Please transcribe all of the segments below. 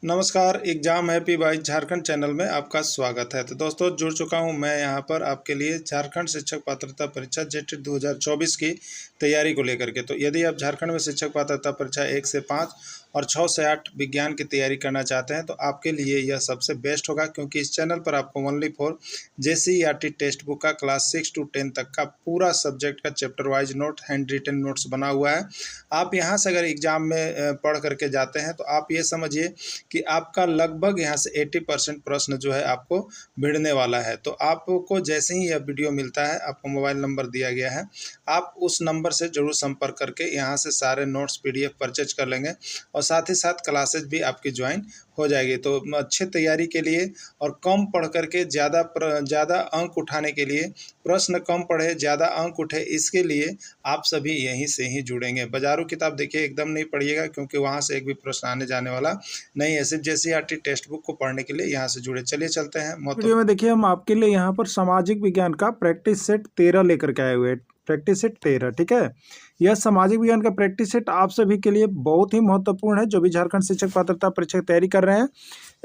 नमस्कार, exam happy by Jharkhand channel में आपका स्वागत है। तो दोस्तों, जुड़ चुका हूं मैं यहां पर आपके लिए झारखंड शिक्षक पात्रता परीक्षा जेटेट 2024 की तैयारी को लेकर के। तो यदि आप झारखंड में शिक्षक पात्रता परीक्षा 1 से 5 और 6 से 8 विज्ञान की तैयारी करना चाहते हैं तो आपके लिए यह सबसे बेस्ट होगा, क्योंकि इस चैनल पर आपको only for JCERT text book का क्लास 6 to 10 तक का पूरा सब्जेक्ट का chapter wise note, hand written notes बना हुआ है। आप यहाँ से अगर एग्जाम में पढ़ करके जाते हैं तो आप ये समझिए कि आपका लगभग यहाँ से 80% प्रश्न जो है आपको भिड़ने वाला है। तो आपको जैसे ही यह वीडियो मिलता है, आपको मोबाइल नंबर दिया गया है, आप उस नंबर से जरूर संपर्क करके यहाँ से सारे नोट्स पीडीएफ परचेज कर लेंगे और साथ ही साथ क्लासेज भी आपकी ज्वाइन हो जाएगी। तो अच्छे तैयारी के लिए और कम पढ़ करके ज़्यादा अंक उठाने के लिए, प्रश्न कम पढ़े ज़्यादा अंक उठे, इसके लिए आप सभी यहीं से ही जुड़ेंगे। बाजारू किताब देखिए एकदम नहीं पढ़िएगा, क्योंकि वहाँ से एक भी प्रश्न आने जाने वाला नहीं है। सिर्फ जेसीईआरटी टेक्स्ट बुक को पढ़ने के लिए यहाँ से जुड़े। चलिए चलते हैं वीडियो में। देखिए, हम आपके लिए यहाँ पर सामाजिक विज्ञान का प्रैक्टिस सेट 13 लेकर के आए हुए हैं। प्रैक्टिस सेट 13, ठीक है। यह सामाजिक विज्ञान का प्रैक्टिस सेट आप सभी के लिए बहुत ही महत्वपूर्ण है, जो भी झारखंड शिक्षक पात्रता परीक्षा की तैयारी कर रहे हैं।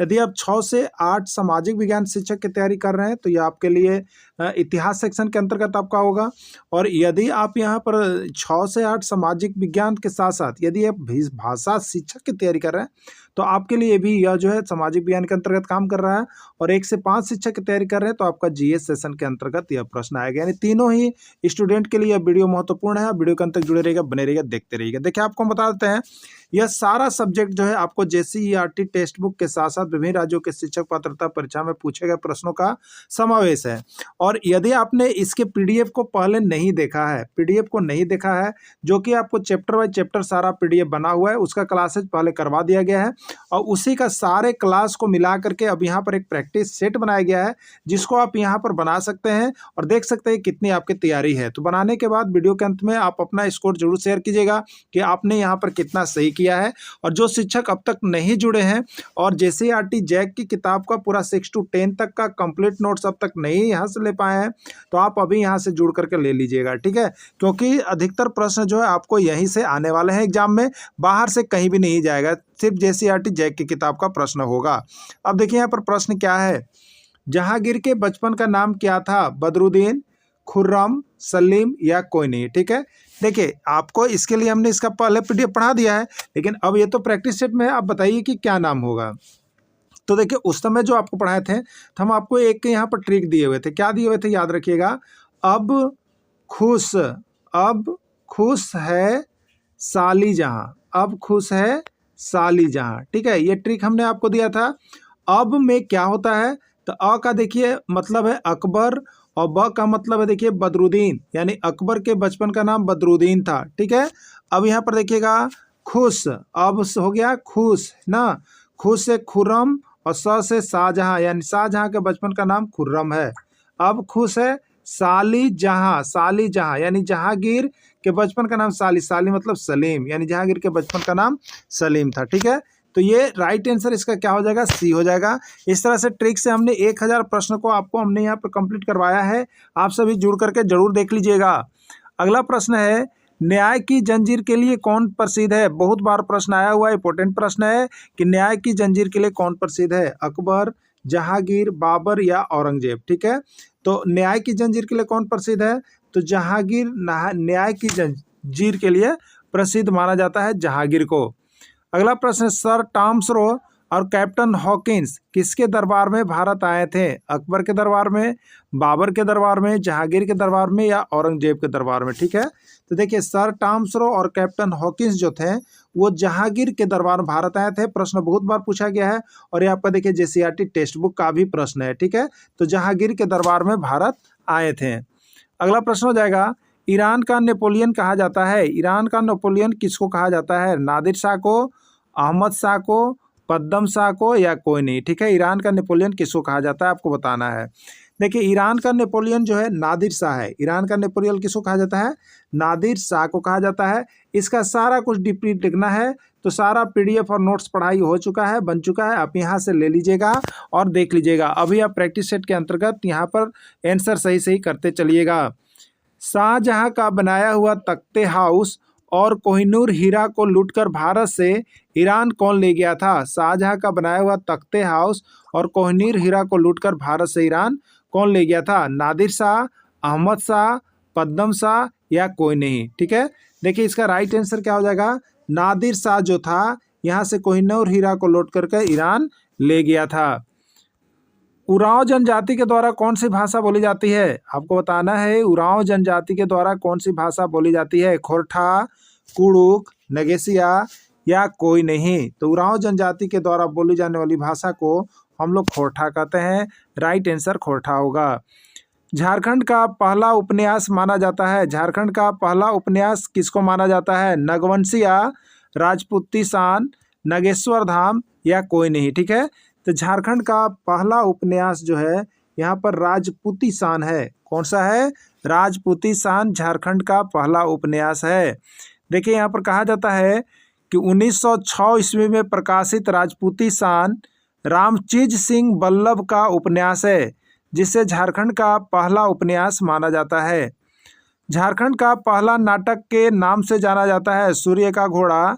यदि आप 6 से 8 सामाजिक विज्ञान शिक्षक की तैयारी कर रहे हैं तो यह आपके लिए इतिहास सेक्शन के अंतर्गत आपका होगा। और यदि आप यहाँ पर 6 से 8 सामाजिक विज्ञान के साथ साथ यदि आप भाषा शिक्षक की तैयारी कर रहे हैं तो आपके लिए भी यह जो है सामाजिक विज्ञान के अंतर्गत काम कर रहा है। और 1 से 5 शिक्षक की तैयारी कर रहे हैं तो आपका जीएस सेशन के अंतर्गत यह प्रश्न आएगा। यानी तीनों ही स्टूडेंट के लिए यह वीडियो महत्वपूर्ण है। वीडियो के अंत तक जुड़े रहिएगा, बने रहिएगा, देखते रहिएगा। देखिए, आपको हम बता देते हैं, यह सारा सब्जेक्ट जो है आपको जेसीईआरटी टेक्स्ट बुक के साथ साथ विभिन्न राज्यों के शिक्षक पात्रता परीक्षा में पूछे गए प्रश्नों का समावेश है। और यदि आपने इसके पीडीएफ को पहले नहीं देखा है, जो कि आपको चैप्टर बाय चैप्टर सारा पीडीएफ बना हुआ है, उसका क्लासेज पहले करवा दिया गया है और उसी का सारे क्लास को मिला करके अब यहाँ पर एक प्रैक्टिस सेट बनाया गया है, जिसको आप यहाँ पर बना सकते हैं और देख सकते हैं कितनी आपकी तैयारी है। तो बनाने के बाद वीडियो के अंत में आप अपना स्कोर जरूर शेयर कीजिएगा कि आपने यहाँ पर कितना सही किया है। और जो शिक्षक अब तक नहीं जुड़े हैं और जेसीईआरटी जैक की किताब का पूरा 6 to 10 तक का कंप्लीट नोट्स अब तक नहीं यहाँ से ले पाए हैं, तो आप अभी यहाँ से जुड़ करके ले लीजिएगा, ठीक है। क्योंकि अधिकतर प्रश्न जो है आपको यहीं से आने वाले हैं एग्जाम में, बाहर से कहीं भी नहीं जाएगा, सिर्फ जेसीईआरटी जैक की किताब का प्रश्न होगा। अब देखिए यहाँ पर प्रश्न क्या है। जहांगीर के बचपन का नाम क्या था? बदरुद्दीन, खुर्रम, सलीम या कोई नहीं, ठीक है। देखिए, आपको इसके लिए हमने इसका पहले पीडीएफ पढ़ा दिया है, लेकिन अब ये तो प्रैक्टिस सेट में है। आप बताइए कि क्या नाम होगा। तो देखिए, उस समय जो आपको पढ़ाए थे तो हम आपको एक यहाँ पर ट्रिक दिए हुए थे। क्या दिए हुए थे याद रखिएगा। अब खुश है साली जहाँ, अब खुश है साली जहाँ, ठीक है। ये ट्रिक हमने आपको दिया था। अब में क्या होता है, तो अ का देखिए मतलब है अकबर और ब का मतलब है देखिए बदरुद्दीन, यानी अकबर के बचपन का नाम बदरुद्दीन था, ठीक है। अब यहाँ पर देखिएगा खुश, अब हो गया खुश ना, खुश से खुर्रम और स से शाहजहां, यानी शाहजहां के बचपन का नाम खुर्रम है। अब खुश है साली जहां यानी जहांगीर के बचपन का नाम साली मतलब सलीम, यानी जहांगीर के बचपन का नाम सलीम था, ठीक है। तो ये राइट आंसर इसका क्या हो जाएगा, सी हो जाएगा। इस तरह से ट्रिक से हमने 1000 प्रश्न को आपको हमने यहाँ पर कंप्लीट करवाया है। आप सभी जुड़ करके जरूर देख लीजिएगा। अगला प्रश्न है, न्याय की जंजीर के लिए कौन प्रसिद्ध है? बहुत बार प्रश्न आया हुआ इंपॉर्टेंट प्रश्न है कि न्याय की जंजीर के लिए कौन प्रसिद्ध है? अकबर, जहांगीर, बाबर या औरंगजेब, ठीक है। तो न्याय की जंजीर के लिए कौन प्रसिद्ध है? तो जहांगीर न्याय की जंजीर के लिए प्रसिद्ध माना जाता है जहांगीर को। अगला प्रश्न, सर टॉमस रो और कैप्टन हॉकिंस किसके दरबार में भारत आए थे? अकबर के दरबार में, बाबर के दरबार में, जहांगीर के दरबार में या औरंगजेब के दरबार में, ठीक है। तो देखिए, सर टॉमस रो और कैप्टन हॉकिंस जो थे वो जहांगीर के दरबार में भारत आए थे। प्रश्न बहुत बार पूछा गया है और ये आपका देखिए जेसीईआरटी टेक्स्ट बुक का भी प्रश्न है, ठीक है। तो जहांगीर के दरबार में भारत आए थे। अगला प्रश्न हो जाएगा, ईरान का नेपोलियन कहा जाता है? ईरान का नेपोलियन किसको कहा जाता है? नादिर शाह को, अहमद शाह को, पद्दम शाह को या कोई नहीं, ठीक है। ईरान का नेपोलियन किसको कहा जाता है आपको बताना है। देखिए, ईरान का नेपोलियन जो है नादिर शाह है। ईरान का नेपोलियन किसको कहा जाता है? नादिर शाह को कहा जाता है। इसका सारा कुछ डीपली लिखना है तो सारा पीडीएफ और नोट्स पढ़ाई हो चुका है, बन चुका है। आप यहाँ से ले लीजिएगा और देख लीजिएगा। अभी आप प्रैक्टिस सेट के अंतर्गत यहाँ पर आंसर सही करते चलिएगा। शाहजहां का बनाया हुआ तख्ते हाउस और कोहिनूर हीरा को लूटकर भारत से ईरान कौन ले गया था? शाहजहां का बनाया हुआ तख्ते हाउस और कोहिनूर हीरा को लूटकर भारत से ईरान कौन ले गया था? नादिर शाह, अहमद शाह, पद्मन शाह या कोई नहीं। ठीक है, देखिए इसका राइट आंसर क्या हो जाएगा? नादिर शाह जो था यहाँ से कोहिनूर हीरा को लूट करके ईरान ले गया था। उरांव जनजाति के द्वारा कौन सी भाषा बोली जाती है? आपको बताना है उरांव जनजाति के द्वारा कौन सी भाषा बोली जाती है? खोरठा, कुड़ुक, नगेसिया या कोई नहीं। तो उरांव जनजाति के द्वारा बोली जाने वाली भाषा को हम लोग खोरठा कहते हैं। राइट आंसर खोरठा होगा। झारखंड का पहला उपन्यास माना जाता है। झारखंड का पहला उपन्यास किसको माना जाता है? नगवंशिया, राजपूती शान, नागेश्वर धाम या कोई नहीं। ठीक है, तो झारखंड का पहला उपन्यास जो है यहाँ पर राजपूती शान है। कौन सा है? राजपूती शान झारखंड का पहला उपन्यास है। देखिए यहाँ पर कहा जाता है कि 1906 ईस्वी में प्रकाशित राजपूती शान रामचीज सिंह बल्लभ का उपन्यास है, जिसे झारखंड का पहला उपन्यास माना जाता है। झारखंड का पहला नाटक के नाम से जाना जाता है? सूर्य का घोड़ा,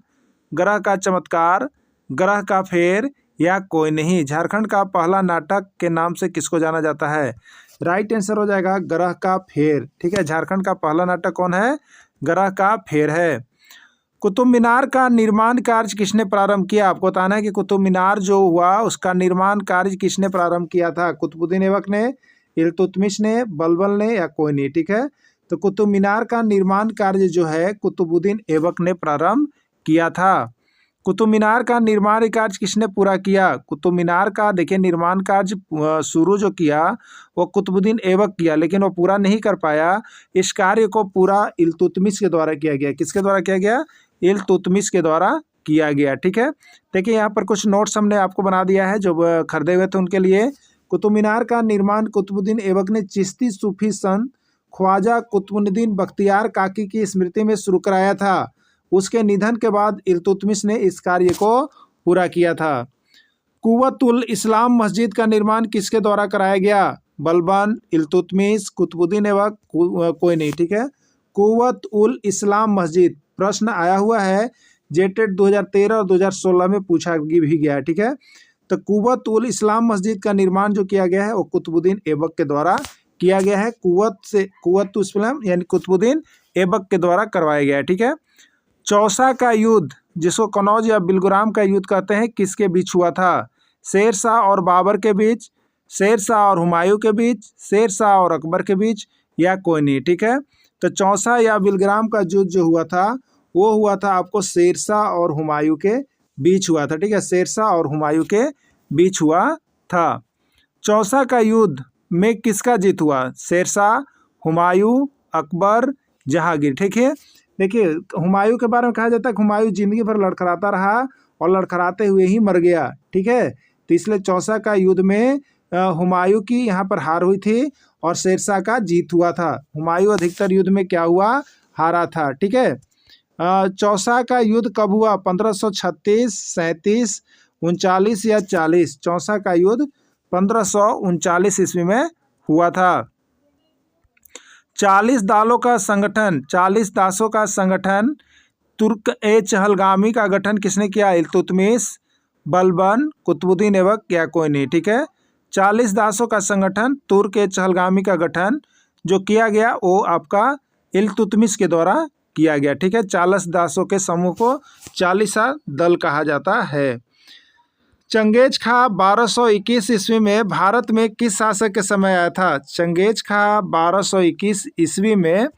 ग्रह का चमत्कार, ग्रह का फेर या कोई नहीं। झारखंड का पहला नाटक के नाम से किसको जाना जाता है? राइट आंसर हो जाएगा ग्रह का फेर। ठीक है, झारखंड का पहला नाटक कौन है? ग्रह का फेर है। कुतुब मीनार का निर्माण कार्य किसने प्रारंभ किया? आपको बताना है कि कुतुब मीनार जो हुआ उसका निर्माण कार्य किसने प्रारंभ किया था? कुतुबुद्दीन ऐबक ने, इल्तुतमिश ने, बलबन ने या कोई नहीं। ठीक है, तो कुतुब मीनार का निर्माण कार्य जो है कुतुबुद्दीन ऐबक ने प्रारंभ किया था। कुतुब मीनार का निर्माण कार्य किसने पूरा किया? कुतुब मीनार का देखिए निर्माण कार्य शुरू जो किया वो कुतुबुद्दीन ऐबक किया, लेकिन वो पूरा नहीं कर पाया। इस कार्य को पूरा इल्तुतमिश के द्वारा किया गया। किसके द्वारा किया गया? इल्तुतमिश के द्वारा किया गया। ठीक है, देखिए यहाँ पर कुछ नोट्स हमने आपको बना दिया है जो खरीदे हुए थे उनके लिए। कुतुब मीनार का निर्माण कुतुबुद्दीन ऐबक ने चिश्ती सूफी संत ख्वाजा कुतुबुद्दीन बख्तियार काकी की स्मृति में शुरू कराया था। उसके निधन के बाद इल्तुतमिश ने इस कार्य को पूरा किया था। कुव्वतुल इस्लाम मस्जिद का निर्माण किसके द्वारा कराया गया? बलबन, इल्तुतमिश, कुतुबुद्दीन ऐबक, कोई नहीं। ठीक है, कुव्वत उल इस्लाम मस्जिद प्रश्न आया हुआ है, जेटेट 2013 और 2016 में पूछा भी गया है। ठीक है, तो कुव्वत उल इस्लाम मस्जिद का निर्माण जो किया गया है वो कुतुबुद्दीन ऐबक के द्वारा किया गया है। कुव्वत उल इस्लाम यानी कुतुबुद्दीन ऐबक के द्वारा करवाया गया है। ठीक है, चौसा का युद्ध जिसको कनौज या बिलगुराम का युद्ध कहते हैं किसके बीच हुआ था? शेर शाह और बाबर के बीच, शेर शाह और हुमायूं के बीच, शेर शाह और अकबर के बीच या कोई नहीं। ठीक है, तो चौसा या बिलग्राम का युद्ध जो हुआ था वो हुआ था आपको शेर शाह और हुमायूं के बीच हुआ था। ठीक है, शेर शाह और हुमायूं के बीच हुआ था। चौसा का युद्ध में किसका जीत हुआ? शेर शाह, हुमायूं, अकबर, जहांगीर। ठीक है, देखिए हुमायूं के बारे में कहा जाता है कि हुमायूं जिंदगी भर लड़खड़ाता रहा और लड़खड़ाते हुए ही मर गया। ठीक है, तो इसलिए चौसा का युद्ध में हुमायूं की यहाँ पर हार हुई थी और शेरशाह का जीत हुआ था। हुमायूं अधिकतर युद्ध में क्या हुआ? हारा था। ठीक है, चौसा का युद्ध कब हुआ? 1536, 37, 39 या 40। चौसा का युद्ध 1539 ईस्वी में हुआ था। 40 दासों का संगठन तुर्क-ए-चहलगामी का गठन किसने किया? इल्तुतमिश, बलबन, कुतुबुद्दीन ऐबक या कोई नहीं। ठीक है, 40 दासों का संगठन तुर्क-ए-चहलगामी का गठन जो किया गया वो आपका इल्तुतमिश के द्वारा किया गया। ठीक है, 40 दासों के समूह को 40 दल कहा जाता है। चंगेज खां 1221 ईस्वी में भारत में किस शासक के समय आया था? चंगेज खां 1221 ईस्वी में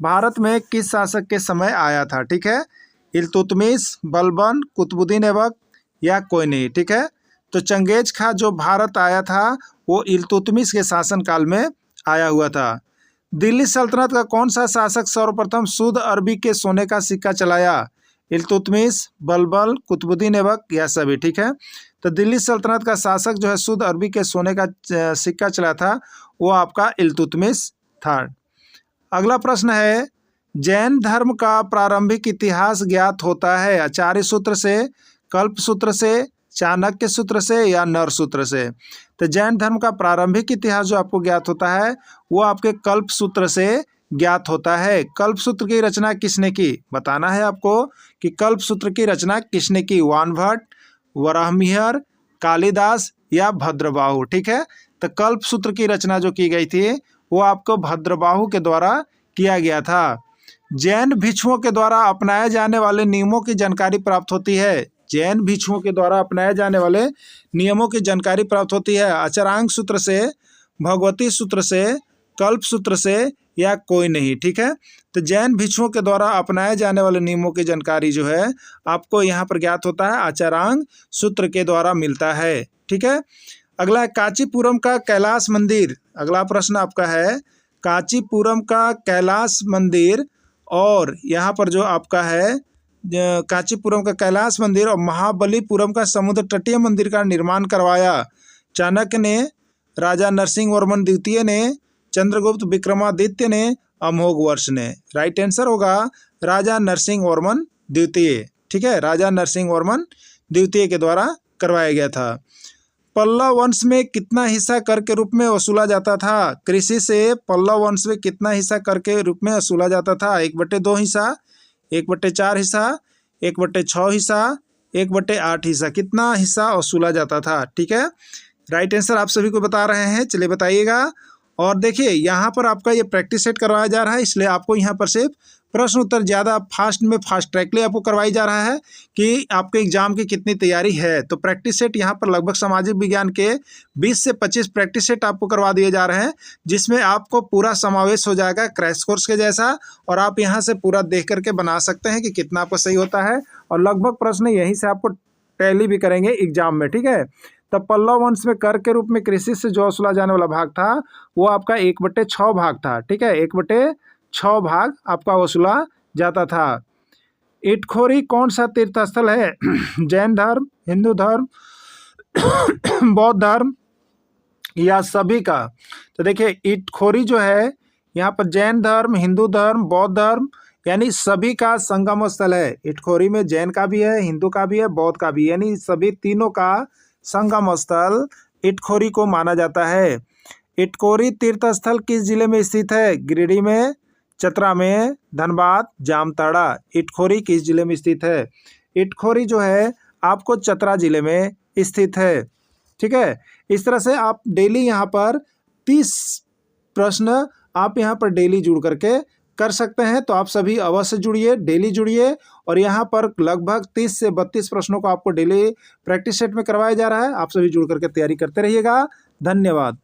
भारत में किस शासक के समय आया था? ठीक है, इल्तुतमिश, बलबन, कुतुबुद्दीन ऐबक या कोई नहीं। ठीक है, तो चंगेज खां जो भारत आया था वो इल्तुतमिश के शासनकाल में आया हुआ था। दिल्ली सल्तनत का कौन सा शासक सर्वप्रथम शुद्ध अरबी के सोने का सिक्का चलाया? इल्तुतमिश, बलबन, कुतुबुद्दीन ऐबक या सभी। ठीक है, तो दिल्ली सल्तनत का शासक जो है शुद्ध अरबी के सोने का सिक्का चलाया था वो आपका इल्तुतमिश था। अगला प्रश्न है, जैन धर्म का प्रारंभिक इतिहास ज्ञात होता है आचार्य सूत्र से, कल्प सूत्र से, चाणक्य सूत्र से या नर सूत्र से? तो जैन धर्म का प्रारंभिक इतिहास जो आपको ज्ञात होता है वो आपके कल्प सूत्र से ज्ञात होता है। कल्पसूत्र की रचना किसने की? बताना है आपको कि कल्पसूत्र की रचना किसने की। वानभट्ट, वराहमिहिर, कालिदास या भद्रबाहु। ठीक है, तो कल्पसूत्र की रचना जो की गई थी वो आपको भद्रबाहु के द्वारा किया गया था। जैन भिक्षुओं के द्वारा अपनाए जाने वाले नियमों की जानकारी प्राप्त होती है। जैन भिक्षुओं के द्वारा अपनाए जाने वाले नियमों की जानकारी प्राप्त होती है अचरांग सूत्र से, भगवती सूत्र से, कल्प सूत्र से या कोई नहीं। ठीक है, तो जैन भिक्षुओं के द्वारा अपनाए जाने वाले नियमों की जानकारी जो है आपको यहाँ पर ज्ञात होता है अचरांग सूत्र के द्वारा मिलता है। ठीक है, अगला है कांचीपुरम का कैलाश मंदिर। अगला प्रश्न आपका है कांचीपुरम का कैलाश मंदिर और यहाँ पर जो आपका है कांचीपुरम का कैलाश मंदिर और महाबलीपुरम का समुद्र तटीय मंदिर का निर्माण करवाया। चाणक्य ने, राजा नरसिंह वर्मन द्वितीय ने, चंद्रगुप्त विक्रमादित्य ने, अमोघ वर्ष ने। राइट आंसर होगा राजा नरसिंह वर्मन द्वितीय। ठीक है, राजा नरसिंह वर्मन द्वितीय के द्वारा करवाया गया था। पल्लव वंश में कितना हिस्सा कर के रूप में वसूला जाता था? कृषि से पल्लव वंश में कितना हिस्सा कर के रूप में वसूला जाता था? 1/2 हिस्सा, 1/4 हिस्सा, 1/6 हिस्सा, 1/8 हिस्सा। कितना हिस्सा वसूला जाता था? ठीक है, राइट आंसर आप सभी को बता रहे हैं। चलिए बताइएगा। और देखिए यहाँ पर आपका ये प्रैक्टिस सेट करवाया जा रहा है, इसलिए आपको यहाँ पर सिर्फ प्रश्न उत्तर ज़्यादा फास्ट में फास्ट ट्रैक लिए आपको करवाई जा रहा है कि आपके एग्जाम की कितनी तैयारी है। तो प्रैक्टिस सेट यहाँ पर लगभग सामाजिक विज्ञान के 20 से 25 प्रैक्टिस सेट आपको करवा दिए जा रहे हैं, जिसमें आपको पूरा समावेश हो जाएगा क्रैश कोर्स के जैसा, और आप यहाँ से पूरा देख करके बना सकते हैं कि कितना आपको सही होता है। और लगभग प्रश्न यहीं से आपको टैली भी करेंगे एग्जाम में। ठीक है, तब पल्लव वंश में कर के रूप में कृषि से जो वसूला जाने वाला भाग था वो आपका 1/6 भाग था। ठीक है, 1/6 भाग आपका वसूला जाता था। इटखोरी कौन सा तीर्थ स्थल है? जैन धर्म, हिंदू धर्म, बौद्ध धर्म या सभी का? तो देखिए इटखोरी जो है यहाँ पर जैन धर्म, हिंदू धर्म, बौद्ध धर्म यानी सभी का संगम स्थल है। इटखोरी में जैन का भी है, हिंदू का भी है, बौद्ध का भी, यानी सभी तीनों का संगम स्थल इटखोरी को माना जाता है। इटखोरी तीर्थ स्थल किस जिले में स्थित है? गिरिडीह में, चतरा में, धनबाद, जामताड़ा। इटखोरी किस जिले में स्थित है? इटखोरी जो है आपको चतरा जिले में स्थित है। ठीक है, इस तरह से आप डेली यहाँ पर 30 प्रश्न आप यहाँ पर डेली जुड़ करके कर सकते हैं। तो आप सभी अवश्य जुड़िए, डेली जुड़िए, और यहाँ पर लगभग 30 से 32 प्रश्नों को आपको डेली प्रैक्टिस सेट में करवाया जा रहा है। आप सभी जुड़ करके तैयारी करते रहिएगा। धन्यवाद।